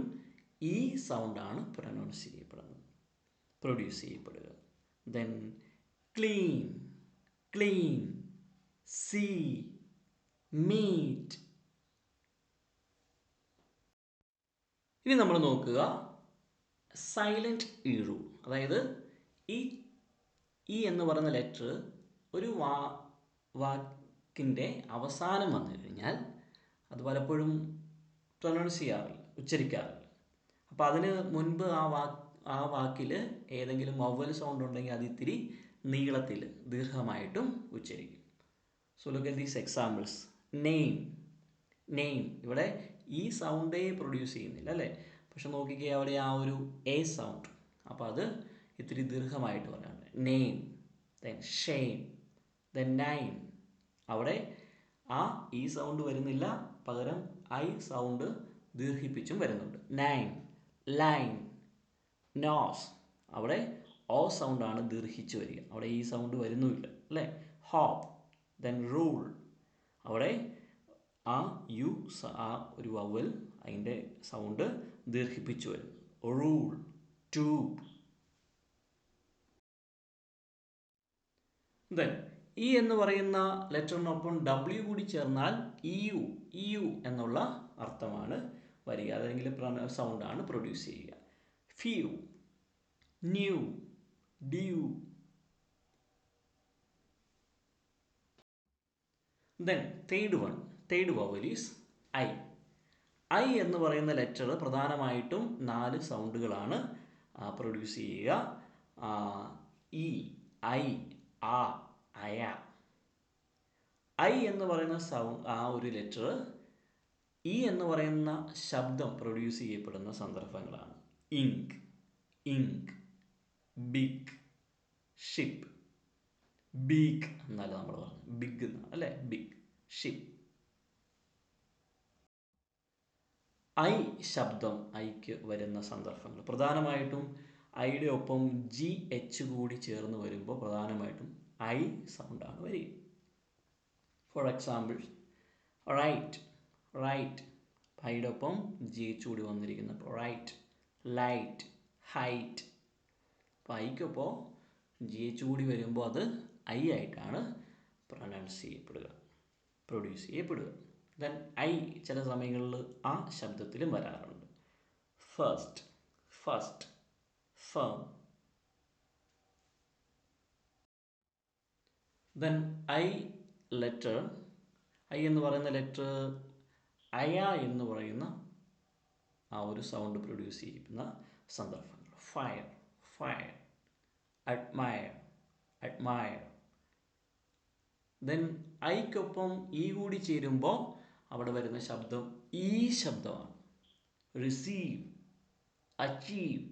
ഈ സൗണ്ടാണ് പ്രൊനൗൺസ് ചെയ്യപ്പെടുന്നത്. പ്രൊഡ്യൂസ് ചെയ്യപ്പെടുക. Then clean, clean, see, meet. ഇനി നമ്മൾ നോക്കുക സൈലൻറ്റ് ഇ റൂൾ. അതായത് ഈ എന്ന് പറയുന്ന ലെറ്റർ ഒരു വാക്കിൻ്റെ അവസാനം വന്നു കഴിഞ്ഞാൽ അത് പലപ്പോഴും പ്രൊനൗൺസ് ചെയ്യാറില്ല, ഉച്ചരിക്കാറില്ല. അപ്പോൾ അതിന് മുൻപ് ആ വാക്കിൽ ഏതെങ്കിലും വവ്വൽ സൗണ്ട് ഉണ്ടെങ്കിൽ അത് ഇത്തിരി നീളത്തിൽ ദീർഘമായിട്ടും ഉച്ചരിക്കും. So look at these examples. Name, name. ഇവിടെ ഈ സൗണ്ടേ പ്രൊഡ്യൂസ് ചെയ്യുന്നില്ല അല്ലേ? പക്ഷെ നോക്കിക്കേ, അവിടെ ആ ഒരു എ സൗണ്ട്, അപ്പോൾ അത് ഇത്തിരി ദീർഘമായിട്ട് പറയാനുണ്ട്. Name, then shame, then name. അവിടെ ആ ഈ സൗണ്ട് വരുന്നില്ല, പകരം ഐ സൗണ്ട് ദീർഘിപ്പിച്ചും വരുന്നുണ്ട്. Nine, line, nose. അവിടെ ഓ സൗണ്ടാണ് ദീർഘിച്ച് വരിക, അവിടെ ഈ സൗണ്ട് വരുന്നുമില്ല അല്ലേ? Hope, then rule. അവിടെ ആ യു ആ ഒരു വവൽ അതിൻ്റെ സൗണ്ട് ദീർഘിപ്പിച്ചു വരും. Rule, tube. ദെൻ ഇ എന്ന് പറയുന്ന ലെറ്ററിനൊപ്പം ഡബ്ല്യു കൂടി ചേർന്നാൽ ഇയു, ഇയു എന്നുള്ള അർത്ഥമാണ് വരിക, അതെങ്കിലും സൗണ്ടാണ് പ്രൊഡ്യൂസ് ചെയ്യുക. Few, new, due. Then third vowel is I. I എന്ന് പറയുന്ന ലെറ്റർ പ്രധാനമായിട്ടും 4 സൗണ്ടുകളാണ് പ്രൊഡ്യൂസ് ചെയ്യുക. ഇ, ഐ, ആ, അയ. ഐ എന്ന് പറയുന്ന ആ ഒരു ലെറ്റർ ഇ എന്ന് പറയുന്ന ശബ്ദം പ്രൊഡ്യൂസ് ചെയ്യപ്പെടുന്ന സന്ദർഭങ്ങളാണ്. Ink, ink, big, ship. Beak എന്നല്ല നമ്മൾ പറഞ്ഞു, ബിഗ് എന്നാണ് അല്ലേ? Big, ship. ഐ ശബ്ദം ഐക്ക് വരുന്ന സന്ദർഭങ്ങൾ പ്രധാനമായിട്ടും ഐയുടെ ഒപ്പം ജി എച്ച് കൂടി ചേർന്ന് വരുമ്പോൾ പ്രധാനമായിട്ടും ഐ സൗണ്ടാണ് വരിക. For example right, right. ഐയുടെ ഒപ്പം ജി എച്ച് കൂടി വന്നിരിക്കുന്നത് റൈറ്റ്. Light, height. അപ്പോൾ ഐക്കൊപ്പോൾ ജി എച്ച് കൂടി വരുമ്പോൾ അത് ഐ ആയിട്ടാണ് പ്രൊനൗൺസ് ചെയ്യപ്പെടുക, പ്രൊഡ്യൂസ് ചെയ്യപ്പെടുക. ദെൻ ഐ ചില സമയങ്ങളിൽ ആ ശബ്ദത്തിലും വരാറുണ്ട്. First, first, firm. Then I letter, I എന്ന് പറയുന്ന ലെറ്റർ അയ എന്ന് പറയുന്ന ആ ഒരു സൗണ്ട് പ്രൊഡ്യൂസ് ചെയ്യുന്ന സന്ദർഭങ്ങൾ. Fire, fire. Admire, admire. Then ഐക്കൊപ്പം ഇ കൂടി ചേരുമ്പോൾ അവിടെ വരുന്ന ശബ്ദം ഈ ശബ്ദമാണ്. Receive, achieve.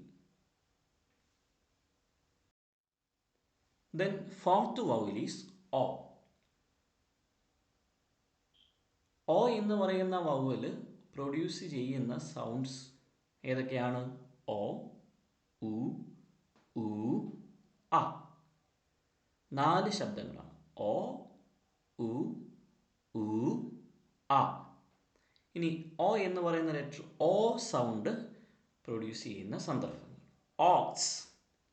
Then fourth vowel is O. O എന്ന് പറയുന്ന വവൽ പ്രൊഡ്യൂസ് ചെയ്യുന്ന സൗണ്ട്സ് ഏതൊക്കെയാണ്? ഓ, ഉ, ഊ, ആ. 4 ശബ്ദങ്ങളാണ്. ഓ, ഉ, ഊ, ആ. ഇനി ഓ എന്ന് പറയുന്ന ലെറ്റർ ഓ സൗണ്ട് പ്രൊഡ്യൂസ് ചെയ്യുന്ന സന്ദർഭങ്ങൾ. Ox,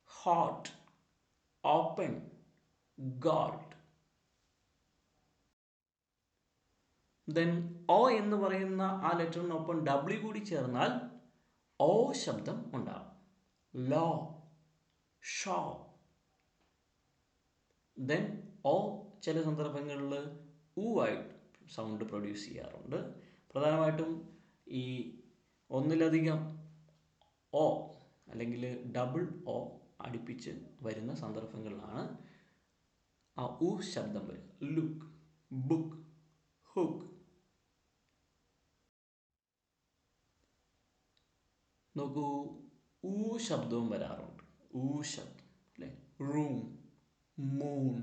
hot, open, gold. Then O എന്ന് പറയുന്ന ആ ലെറ്ററിനൊപ്പം ഡബ്ല്യു കൂടി ചേർന്നാൽ ഓ ശബ്ദം ഉണ്ടാകും. Law, show. ദെൻ ഓ ചില സന്ദർഭങ്ങളിൽ ഊ ആയിട്ട് സൗണ്ട് പ്രൊഡ്യൂസ് ചെയ്യാറുണ്ട്. പ്രധാനമായിട്ടും ഈ ഒന്നിലധികം ഓ അല്ലെങ്കിൽ ഡബിൾ ഓ അടുപ്പിച്ച് വരുന്ന സന്ദർഭങ്ങളിലാണ് ആ ഊ ശബ്ദം വരും. Look, book, hook. നോക്കൂ, ഊ ശബ്ദവും വരാറുണ്ട്. ഊ ശബ്ദം അല്ലേ? Room, moon.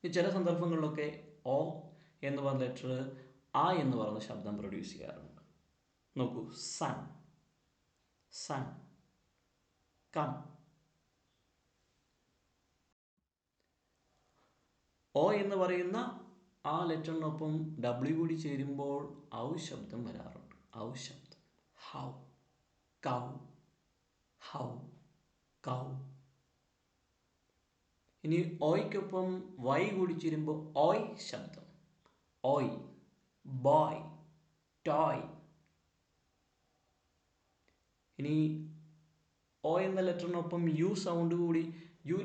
ചില സന്ദർഭങ്ങളിലൊക്കെ ഓ എന്ന് പറഞ്ഞ ലെറ്റർ ആ എന്ന് പറയുന്ന ശബ്ദം പ്രൊഡ്യൂസ് ചെയ്യാറുണ്ട്. നോക്കൂ, സൺ, സൺ, കം. ഓ എന്ന് പറയുന്ന ആ ലെറ്ററിനൊപ്പം ഡബ്ല്യു കൂടി ചേരുമ്പോൾ ഔ ശബ്ദം വരാറുണ്ട്. ഔ ശബ്ദം. How, cow, how. കൗ. ഇനി ഓയ്ക്കൊപ്പം വൈ കൂടി ചേരുമ്പോൾ ഓയ് ശബ്ദം. ഓയ്, ബോയ്, ടോയ്. ഇനി ഓ എന്ന ലെറ്ററിനൊപ്പം യു സൗണ്ട് കൂടി, യു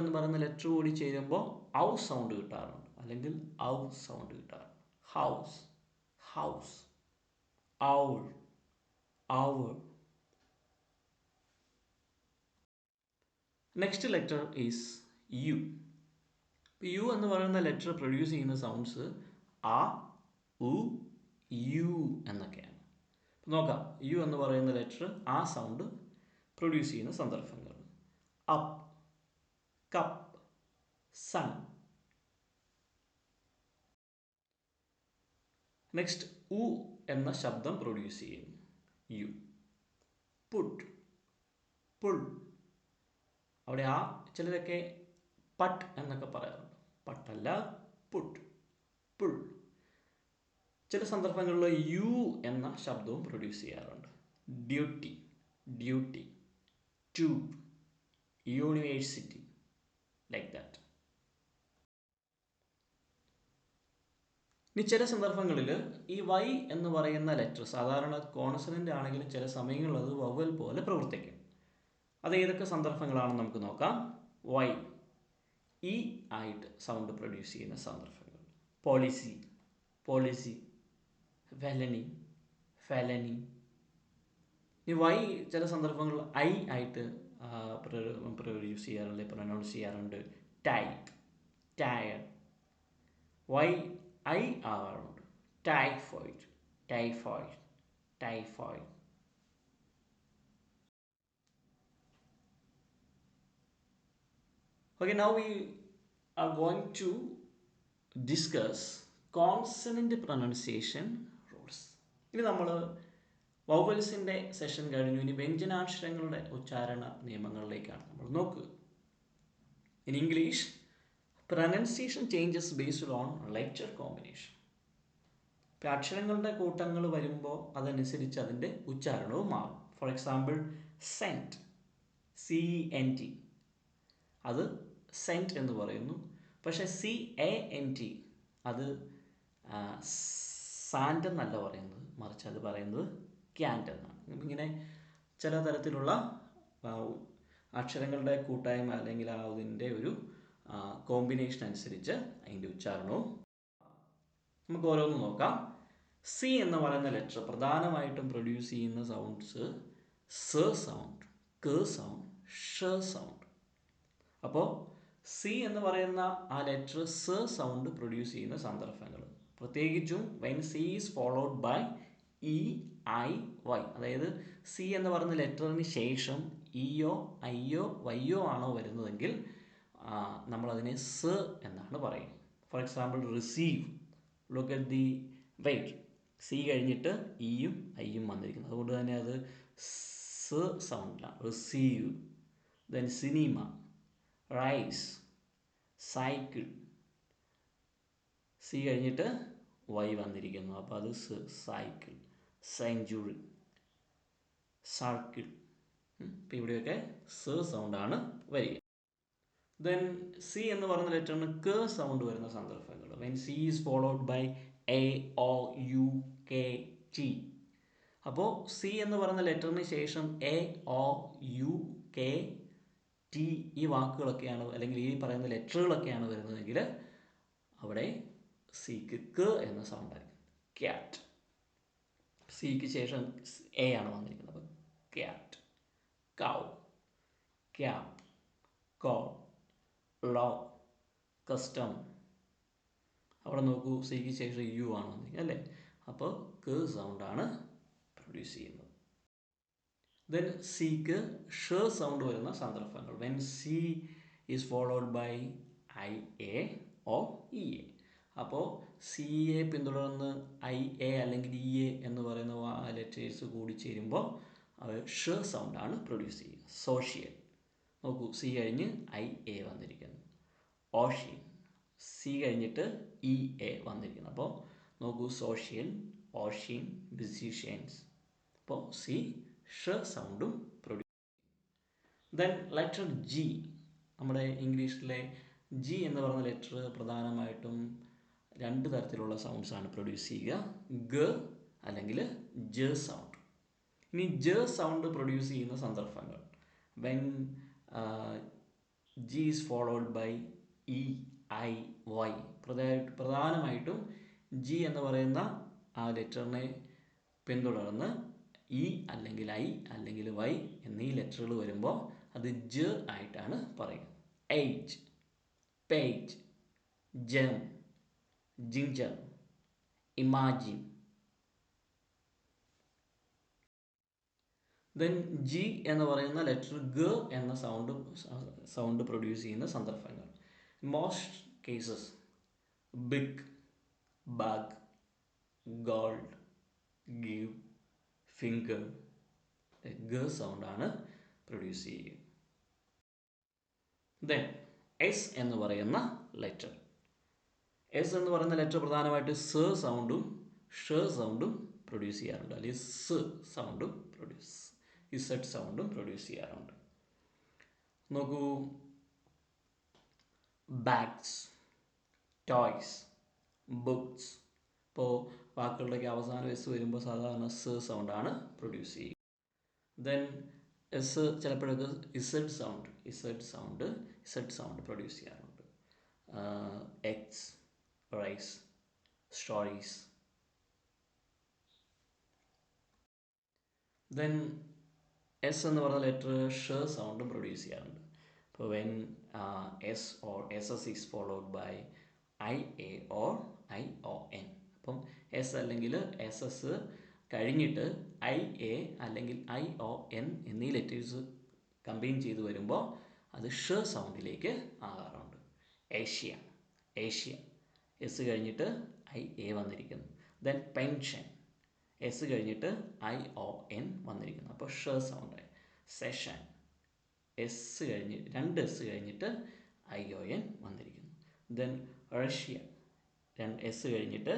എന്ന് പറയുന്ന ലെറ്റർ കൂടി ചേരുമ്പോൾ ഔ സൗണ്ട് കിട്ടാറുണ്ട്, അല്ലെങ്കിൽ ഔ സൗണ്ട് കിട്ടാറുണ്ട്. House, house, owl, owl. Next letter is U. U എന്ന് പറയുന്ന ലെറ്റർ പ്രൊഡ്യൂസ് ചെയ്യുന്ന സൗണ്ട്സ് ആ, ഉ, യു എന്നൊക്കെയാണ്. നോക്കാം, യു എന്ന് പറയുന്ന ലെറ്റർ ആ സൗണ്ട് പ്രൊഡ്യൂസ് ചെയ്യുന്ന സന്ദർഭങ്ങൾ. Up, cup, sun. നെക്സ്റ്റ് ഉ എന്ന ശബ്ദം പ്രൊഡ്യൂസ് ചെയ്യുന്നു യു. പുട്ട്, പുൾ. അവിടെ ആ ചിലരൊക്കെ പട്ട് എന്നൊക്കെ പറയാറുണ്ട്. പട്ടല്ല, പുട്ട്, പുൾ. ചില സന്ദർഭങ്ങളിൽ യു എന്ന ശബ്ദവും പ്രൊഡ്യൂസ് ചെയ്യാറുണ്ട്. Duty, duty, tube, university, like that. ഇനി ചില സന്ദർഭങ്ങളിൽ ഈ വൈ എന്ന് പറയുന്ന ലെറ്റർ സാധാരണ കോൺസണന്റ് ആണെങ്കിലും ചില സമയങ്ങളിൽ അത് വവൽ പോലെ പ്രവർത്തിക്കും. അത് ഏതൊക്കെ സന്ദർഭങ്ങളാണെന്ന് നമുക്ക് നോക്കാം. വൈ ഇ ആയിട്ട് സൗണ്ട് പ്രൊഡ്യൂസ് ചെയ്യുന്ന സന്ദർഭങ്ങൾ. Policy, policy, felony, felony. ഈ വൈ ചില സന്ദർഭങ്ങളിൽ ഐ ആയിട്ട് പ്രൊഡ്യൂസ് ചെയ്യാറുണ്ട്, പ്രൊനൗൺസ് ചെയ്യാറുണ്ട്. Type, tired. വൈ ഐ ആവാറുണ്ട്. Typhoid, typhoid, typhoid. Okay, now we are going to discuss consonant pronunciation rules. ഇനി നമ്മൾ വൗവൽസിൻ്റെ സെഷൻ കഴിഞ്ഞു. ഇനി വ്യഞ്ജനാക്ഷരങ്ങളുടെ ഉച്ചാരണ നിയമങ്ങളിലേക്കാണ് നമ്മൾ നോക്കുക. In English, pronunciation changes based on letter combination. ഇപ്പം അക്ഷരങ്ങളുടെ കൂട്ടങ്ങൾ വരുമ്പോൾ അതനുസരിച്ച് അതിൻ്റെ ഉച്ചാരണവും മാറും. ഫോർ എക്സാമ്പിൾ, സെൻറ്റ്, CENT, അത് സെൻറ്റ് എന്ന് പറയുന്നു. പക്ഷേ CANT അത് സാൻറ്റ് എന്നല്ല പറയുന്നത്, മറിച്ച് അത് പറയുന്നത് ക്യാൻറ്റ് എന്നാണ്. ഇങ്ങനെ ചില തരത്തിലുള്ള അക്ഷരങ്ങളുടെ കൂട്ടായ്മ അല്ലെങ്കിൽ അതിൻ്റെ ഒരു കോമ്പിനേഷൻ അനുസരിച്ച് അതിൻ്റെ ഉച്ചാരണവും. നമുക്ക് ഓരോന്ന് നോക്കാം. സി എന്ന് പറയുന്ന ലെറ്റർ പ്രധാനമായിട്ടും പ്രൊഡ്യൂസ് ചെയ്യുന്ന സൗണ്ട്സ് സ സൗണ്ട്, ക സൗണ്ട്, ഷ സൗണ്ട്. അപ്പോൾ സി എന്ന് പറയുന്ന ആ ലെറ്റർ സ സൗണ്ട് പ്രൊഡ്യൂസ് ചെയ്യുന്ന സന്ദർഭങ്ങൾ, പ്രത്യേകിച്ചും when C is followed by EIY, അതായത് സി എന്ന് പറയുന്ന ലെറ്ററിന് ശേഷം ഇയോ ഐയോ വൈയോ ആണോ വരുന്നതെങ്കിൽ നമ്മളതിനെ സ് എന്നാണ് പറയുന്നത്. For example, receive. Look at the weight, C കഴിഞ്ഞിട്ട് ഇയും ഐയും വന്നിരിക്കുന്നത്, അതുകൊണ്ട് തന്നെ അത് സ് സൗണ്ടിലാണ്. Receive. Then cinema, rice, cycle. C കഴിഞ്ഞിട്ട് വൈ വന്നിരിക്കുന്നു, അപ്പോൾ അത് സൈക്കിൾ. Century, circle. ഇപ്പം ഇവിടെയൊക്കെ സ സൗണ്ടാണ് വരിക. ദെൻ സി എന്ന് പറയുന്ന ലെറ്ററിന് ക സൗണ്ട് വരുന്ന സന്ദർഭങ്ങൾ, when C is followed by AOUKT. അപ്പോൾ സി എന്ന് പറയുന്ന ലെറ്ററിന് ശേഷം AOUKT ഈ വാക്കുകളൊക്കെയാണ് അല്ലെങ്കിൽ ഈ പറയുന്ന ലെറ്ററുകളൊക്കെയാണ് വരുന്നതെങ്കിൽ അവിടെ സിക്ക് ക എന്ന സൗണ്ടായിരിക്കും. ക്യാറ്റ്. സിക്ക് ശേഷം എ ആണ് വന്നിരിക്കുന്നത്, അപ്പോൾ ക്യാറ്റ്. കൗ, ക്യാപ്, കോൾ, ലോ, കസ്റ്റം. അവിടെ നോക്കൂ, സിക്ക് ശേഷം യു ആണ് വന്നിരിക്കുന്നത് അല്ലേ, അപ്പോൾ ക സൗണ്ടാണ് പ്രൊഡ്യൂസ് ചെയ്യുന്നത്. ദെൻ സിക്ക് ഷ സൗണ്ട് വരുന്ന സന്ദർഭങ്ങൾ, when C is followed by IA or EA. അപ്പോൾ CA പിന്തുടർന്ന് IA അല്ലെങ്കിൽ EA എന്ന് പറയുന്ന ലെറ്റേഴ്സ് കൂടി ചേരുമ്പോൾ അത് ഷ സൗണ്ടാണ് പ്രൊഡ്യൂസ് ചെയ്യുക. സോഷ്യൽ. നോക്കൂ, സി കഴിഞ്ഞ് IA വന്നിരിക്കുന്നു. ഓഷ്യൻ, സി കഴിഞ്ഞിട്ട് EA വന്നിരിക്കുന്നു, അപ്പോൾ നോക്കൂ, സോഷ്യൽ, ഓഷ്യൻ, മ്യൂസീഷ്യൻസ്. അപ്പോൾ സി ഷ സൗണ്ടും പ്രൊഡ്യൂസ്. Then letter G. നമ്മുടെ ഇംഗ്ലീഷിലെ ജി എന്ന് പറയുന്ന ലെറ്റർ പ്രധാനമായിട്ടും രണ്ട് തരത്തിലുള്ള സൗണ്ട്സാണ് പ്രൊഡ്യൂസ് ചെയ്യുക, ഗ അല്ലെങ്കിൽ ജ സൗണ്ട്. ഇനി ജ സൗണ്ട് പ്രൊഡ്യൂസ് ചെയ്യുന്ന സന്ദർഭങ്ങൾ, when G is followed by E, I, Y. പ്രധാനമായിട്ടും ജി എന്ന് പറയുന്ന ആ ലെറ്ററിനെ പിന്തുടർന്ന് ഇ അല്ലെങ്കിൽ ഐ അല്ലെങ്കിൽ വൈ എന്നീ ലെറ്ററുകൾ വരുമ്പോൾ അത് ജ ആയിട്ടാണ് പറയുക. Eight, page, gem, ginger, imagine. Then G എന്ന് പറയുന്ന ലെറ്റർ ഗ എന്ന സൗണ്ട് പ്രൊഡ്യൂസ് ചെയ്യുന്ന സന്ദർഭങ്ങൾ, most cases big, bag, gold, give, finger. ഗ സൗണ്ടാണ് പ്രൊഡ്യൂസ് ചെയ്യുക. ദെൻ എസ് എന്ന് പറയുന്ന ലെറ്റർ. എസ് എന്ന് പറയുന്ന ലെറ്റർ പ്രധാനമായിട്ട് സ സൗണ്ടും ഷ സൗണ്ടും പ്രൊഡ്യൂസ് ചെയ്യാറുണ്ട്, അല്ലെങ്കിൽ സ് സൗണ്ടും ഇസഡ് സൗണ്ടും പ്രൊഡ്യൂസ് ചെയ്യാറുണ്ട്. നോക്കൂ, ബാഗ്സ്, ടോയ്സ്, ബുക്സ്. ഇപ്പോൾ വാക്കുകളുടെയൊക്കെ അവസാനം എസ് വരുമ്പോൾ സാധാരണ സ് സൗണ്ടാണ് പ്രൊഡ്യൂസ് ചെയ്യുക. ദെൻ എസ് ചിലപ്പോഴൊക്കെ ഇസഡ് സൗണ്ട് പ്രൊഡ്യൂസ് ചെയ്യാറുണ്ട്. Ex, rise, stories. Then S എന്ന് പറയുന്ന ലെറ്റർ ഷ സൗണ്ടും പ്രൊഡ്യൂസ് ചെയ്യാറുണ്ട്. ഇപ്പോൾ when S or S S is followed by I A or I O N. അപ്പം എസ് അല്ലെങ്കിൽ എസ് എസ് കഴിഞ്ഞിട്ട് ഐ എ അല്ലെങ്കിൽ ഐ ഒ എൻ എന്നീ ലെറ്റേഴ്സ് കമ്പൈൻ ചെയ്ത് വരുമ്പോൾ അത് ഷ സൗണ്ടിലേക്ക് ആകാറുണ്ട്. ഏഷ്യ, ഏഷ്യ, എസ് കഴിഞ്ഞിട്ട് ഐ എ വന്നിരിക്കുന്നു. ദെൻ പെൻഷൻ, എസ് കഴിഞ്ഞിട്ട് ഐ ഒ എൻ വന്നിരിക്കുന്നു, അപ്പോൾ ഷ സൗണ്ടായി. സെഷൻ, എസ് കഴിഞ്ഞ് രണ്ട് എസ് കഴിഞ്ഞിട്ട് ഐ ഒ എൻ വന്നിരിക്കുന്നു. ദെൻ റഷ്യ, എസ് കഴിഞ്ഞിട്ട്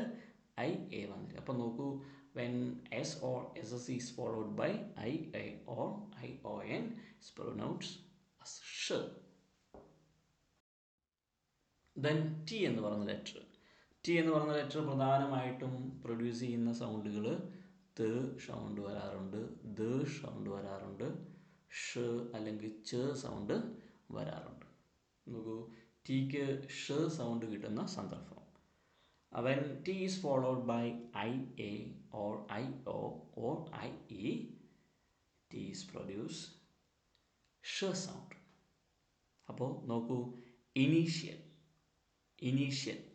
ഐ എ വന്നിരിക്കുന്നു. അപ്പോൾ നോക്കൂ, when S or S S is followed by I A or I O N is pronounced as ഷ. ദെൻ ടി എന്ന് പറയുന്ന ലെറ്റർ. ടി എന്ന് പറയുന്ന ലെറ്റർ പ്രധാനമായിട്ടും പ്രൊഡ്യൂസ് ചെയ്യുന്ന സൗണ്ടുകൾ ത സൗണ്ട് വരാറുണ്ട്, ദ സൗണ്ട് വരാറുണ്ട്, ഷ അല്ലെങ്കിൽ ച സൗണ്ട് വരാറുണ്ട്. നോക്കൂ, ടിക്ക് ഷ സൗണ്ട് കിട്ടുന്ന സന്ദർഭം, when T is followed by I A or I O or I E, T is produce ഷ സൗണ്ട്. അപ്പോൾ നോക്കൂ, ഇനീഷ്യൽ,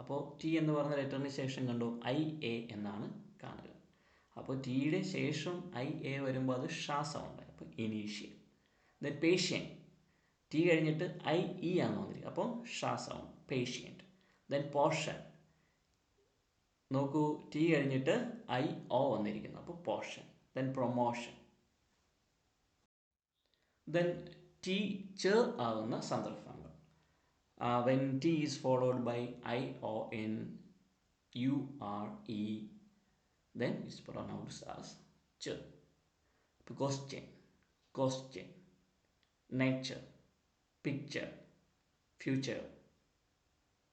അപ്പോൾ ടി എന്ന് പറയുന്ന ലെറ്ററിന് ശേഷം കണ്ടു ഐ എ എന്നാണ് കാണുക. അപ്പോൾ ടിയുടെ ശേഷം ഐ എ വരുമ്പോൾ അത് ഷ സൗണ്ട്, അപ്പോൾ ഇനീഷ്യൽ. ദെൻ പേഷ്യൻ, ടി കഴിഞ്ഞിട്ട് ഐ ഇ ആണ് വന്നിരിക്കുക, അപ്പോൾ ഷ സൗണ്ട്, പേഷ്യൻറ്റ്. ദെൻ പോർഷൻ, നോക്കൂ, ടി കഴിഞ്ഞിട്ട് ഐ ഒ വന്നിരിക്കുന്നു, അപ്പോൾ portion. Then promotion. Then T ച ആകുന്ന സന്ദർഭങ്ങൾ, when T is followed by I O N U R E, then it's pronounced as ch. Question, nature, picture, future.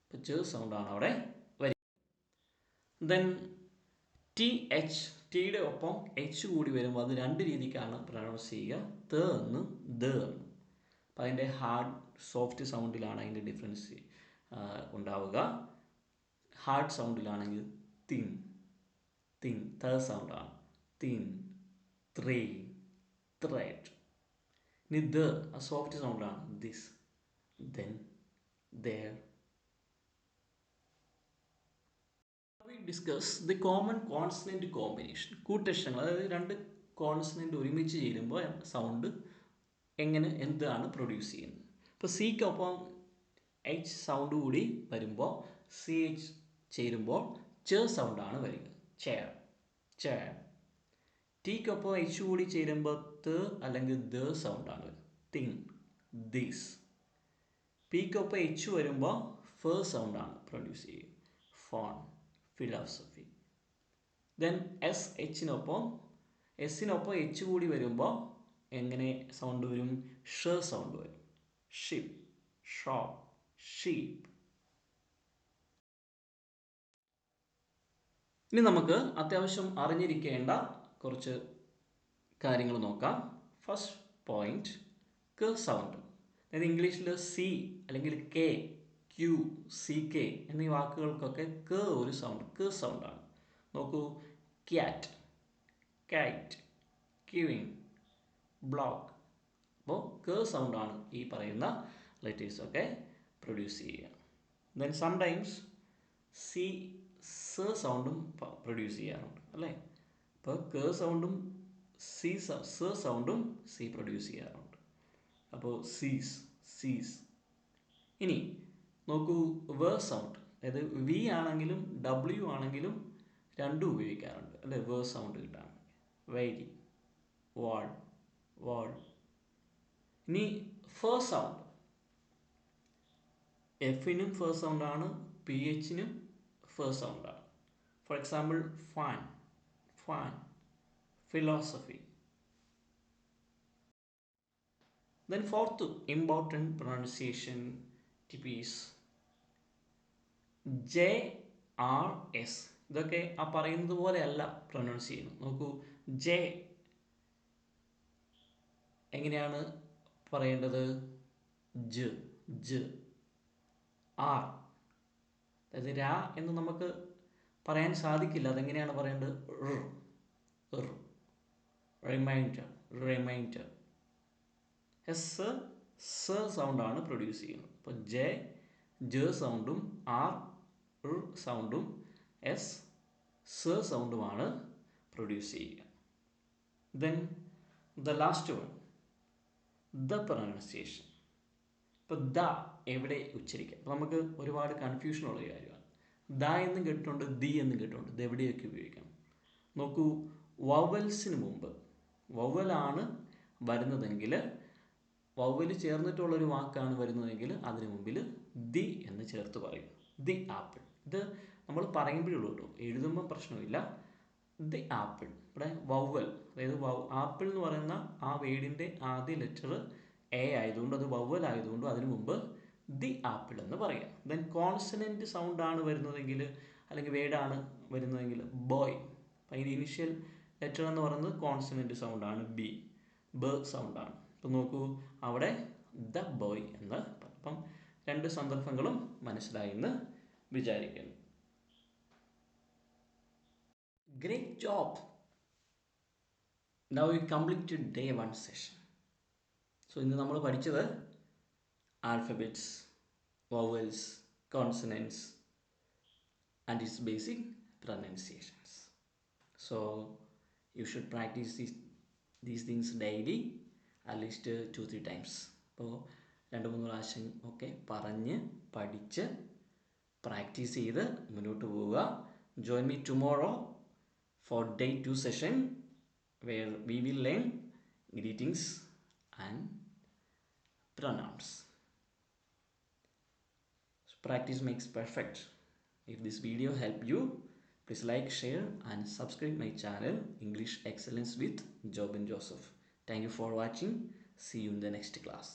ഇപ്പോൾ ch സൗണ്ടാണ് അവിടെ വരിക. ദെൻ ടി എച്ച്, ടിയുടെ ഒപ്പം എച്ച് കൂടി വരുമ്പോൾ അത് രണ്ട് രീതിക്കാണ് പ്രൊനൗൺസ് ചെയ്യുക, ത എന്നും ദ എന്നും. അപ്പം അതിൻ്റെ ഹാർഡ് സോഫ്റ്റ് സൗണ്ടിലാണ് അതിൻ്റെ ഡിഫറൻസ് ഉണ്ടാവുക. ഹാർഡ് സൗണ്ടിലാണെങ്കിൽ തിൻ, ത സൗണ്ടാണ്, തിൻ, ത്രേ, ത്രെഡ്. ഇനി ദ സോഫ്റ്റ് സൗണ്ടാണ്, this, then, there. We discuss the common consonant combination. കൂട്ടക്ഷരങ്ങൾ, അതായത് രണ്ട് കോൺസണൻറ്റ് ഒരുമിച്ച് ചേരുമ്പോൾ സൗണ്ട് എന്താണ് പ്രൊഡ്യൂസ് ചെയ്യുന്നത്. ഇപ്പോൾ സിക്കൊപ്പം എച്ച് സൗണ്ട് കൂടി വരുമ്പോൾ സി എച്ച് ചേരുമ്പോൾ ച സൗണ്ടാണ് വരിക, ചെയർ, ചെയർ. ടിക്കൊപ്പം എച്ച് കൂടി ചേരുമ്പോൾ ത അല്ലെങ്കിൽ ദ സൗണ്ടാണ് വരിക, തിങ്, ദിസ്. പിക്കൊപ്പം എച്ച് വരുമ്പോൾ ഫ സൗണ്ടാണ് പ്രൊഡ്യൂസ് ചെയ്യുക, ഫോൺ, ഫിലോസഫി. ദെൻ എസിനൊപ്പം എച്ച് കൂടി വരുമ്പോൾ എങ്ങനെ സൗണ്ട് വരും, ഷ സൗണ്ട് വരും. Ship, shop, sheep. ഇനി നമുക്ക് അത്യാവശ്യം അറിഞ്ഞിരിക്കേണ്ട കുറച്ച് കാര്യങ്ങൾ നോക്കാം. ഫസ്റ്റ് പോയിന്റ്, ക സൗണ്ട്. അതായത് ഇംഗ്ലീഷിൽ സി അല്ലെങ്കിൽ കെ, ക്യു, സി കെ എന്നീ വാക്കുകൾക്കൊക്കെ ക ഒരു സൗണ്ട്, ക സൗണ്ടാണ്. നോക്കൂ, ക്യാറ്റ്, കൈറ്റ്, ക്യൂയിങ്, ബ്ലോക്ക്. അപ്പോൾ ക സൗണ്ടാണ് ഈ പറയുന്ന ലെറ്റേഴ്സൊക്കെ പ്രൊഡ്യൂസ് ചെയ്യുക. ദെൻ സംടൈംസ് സി സ സൗണ്ടും പ്രൊഡ്യൂസ് ചെയ്യാറുണ്ട് അല്ലേ. അപ്പോൾ ക സൗണ്ടും സ സൗണ്ടും സി പ്രൊഡ്യൂസ് ചെയ്യാറുണ്ട്. അപ്പോൾ സീസ്, സീസ്. ഇനി നോക്കൂ, വ സൗണ്ട്. അതായത് വി ആണെങ്കിലും ഡബ്ല്യു ആണെങ്കിലും രണ്ടും ഉപയോഗിക്കാറുണ്ട് അല്ലേ, വ സൗണ്ട് കിട്ടാൻ. വൈരി, വാൾ, വാൾ. ഇനി ഫ സൗണ്ട്. എഫിനും ഫ സൗണ്ടാണ്, പി എച്ചിനും ഫ സൗണ്ടാണ്. For example fan, fan, philosophy. Then fourth important pronunciation tip is JRS. ഇതൊക്കെ ആ പറയുന്നത് പോലെയല്ല പ്രൊനൗൺസ് ചെയ്യുന്നത്. നോക്കൂ, ജെ എങ്ങനെയാണ് പറയേണ്ടത്? ജ്, ജ്. ആർ, അതായത് രാ എന്ന് നമുക്ക് പറയാൻ സാധിക്കില്ല. അതെങ്ങനെയാണ് പറയേണ്ടത്? Reminder, reminder. എസ് സ സൗണ്ടാണ് പ്രൊഡ്യൂസ് ചെയ്യുന്നത്. അപ്പോൾ ജെ ജ സൗണ്ടും ആർ സൗണ്ടും എസ് സ സൗണ്ടുമാണ് പ്രൊഡ്യൂസ് ചെയ്യുക. Then the last one, the pronunciation. ഇപ്പോൾ ദ എവിടെ ഉച്ചരിക്കുക? അപ്പോൾ നമുക്ക് ഒരുപാട് കൺഫ്യൂഷനുള്ള ഒരു കാര്യമാണ്. ദ എന്നും കേട്ടിട്ടുണ്ട്, ദി എന്നും കേട്ടിട്ടുണ്ട്. ഇത് എവിടെയൊക്കെ ഉപയോഗിക്കണം? നോക്കൂ, വവൽസിന് മുമ്പ് വവലാണ് വരുന്നതെങ്കിൽ, വവ്വൽ ചേർന്നിട്ടുള്ളൊരു വാക്കാണ് വരുന്നതെങ്കിൽ അതിന് മുമ്പിൽ ദി എന്ന് ചേർത്ത് പറയും. The apple. ഇത് നമ്മൾ പറയുമ്പോഴേ ഉള്ളൂ കേട്ടോ, എഴുതുമ്പം പ്രശ്നമില്ല. The apple. ഇവിടെ വവ്വൽ, അതായത് ആപ്പിൾ എന്ന് പറയുന്ന ആ വേർഡിൻ്റെ ആദ്യ ലെറ്റർ എ ആയതുകൊണ്ട്, അത് വവ്വൽ ആയതുകൊണ്ട് അതിന് മുമ്പ് ദി ആപ്പിൾ എന്ന് പറയാം. ദെൻ കോൺസണൻറ്റ് സൗണ്ടാണ് വരുന്നതെങ്കിൽ, അല്ലെങ്കിൽ വേർഡാണ് വരുന്നതെങ്കിൽ ബോയ്. അതിൻ്റെ ഇനിഷ്യൽ ലെറ്റർ എന്ന് പറയുന്നത് കോൺസണൻറ്റ് സൗണ്ടാണ്, ബി, ബ സൗണ്ടാണ്. അപ്പം നോക്കൂ, അവിടെ ദ ബോയ് എന്ന്. അപ്പം രണ്ട് സന്ദർഭങ്ങളും മനസ്സിലായി എന്ന് വിചാരിക്കുന്നു. Great job. Now you completed day 1 session. So ഇന്ന് നമ്മൾ പഠിച്ചത് alphabets, vowels, consonants and it's basic pronunciations. So you should practice these things daily, at least 2-3 times. അപ്പോൾ 2-3 പ്രാവശ്യം ഒക്കെ പറഞ്ഞ് പഠിച്ച് പ്രാക്ടീസ് ചെയ്ത് മുന്നോട്ട് പോവുക. Join me tomorrow four day 2 session where we will learn greetings and pronouns. So practice makes perfect. If this video helped you, please like, share and subscribe my channel English Excellence with Jobin Joseph. Thank you for watching. See you in the next class.